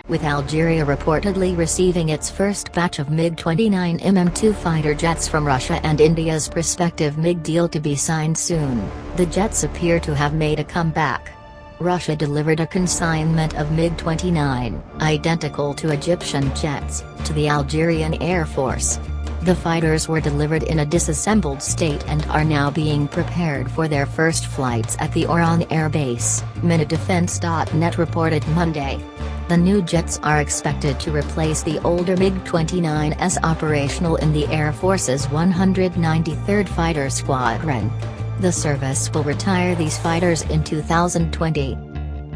with Algeria reportedly receiving its first batch of MiG-29M M2 fighter jets from Russia and India's prospective MiG deal to be signed soon. The jets appear to have made a comeback. Russia delivered a consignment of MiG-29, identical to Egyptian jets, to the Algerian Air Force. The fighters were delivered in a disassembled state and are now being prepared for their first flights at the Oran Air Base, Minidefense.net reported Monday. The new jets are expected to replace the older MiG-29 S operational in the Air Force's 193rd Fighter Squadron. The service will retire these fighters in 2020.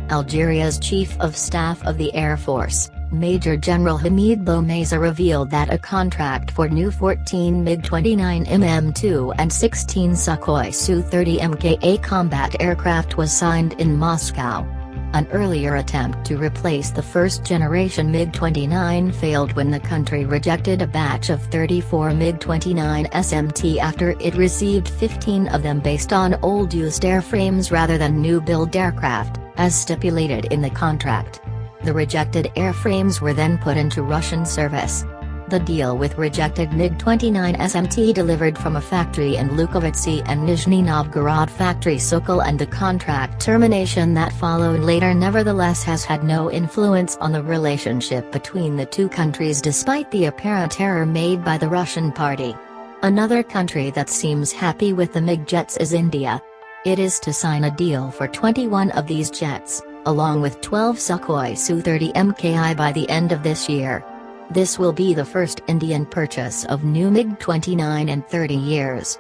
Algeria's Chief of Staff of the Air Force, Major General Hamid Boumaiza revealed that a contract for new 14 MiG-29M M2 and 16 Sukhoi Su-30MKA combat aircraft was signed in Moscow. An earlier attempt to replace the first-generation MiG-29 failed when the country rejected a batch of 34 MiG-29 SMT after it received 15 of them based on old used airframes rather than new-build aircraft, as stipulated in the contract. The rejected airframes were then put into Russian service. The deal with rejected MiG-29 SMT delivered from a factory in Lukhovitsy and Nizhny Novgorod factory Sokol and the contract termination that followed later nevertheless has had no influence on the relationship between the two countries despite the apparent error made by the Russian party. Another country that seems happy with the MiG jets is India. It is to sign a deal for 21 of these jets, along with 12 Sukhoi Su-30MKI by the end of this year. This will be the first Indian purchase of new MiG-29 in 30 years.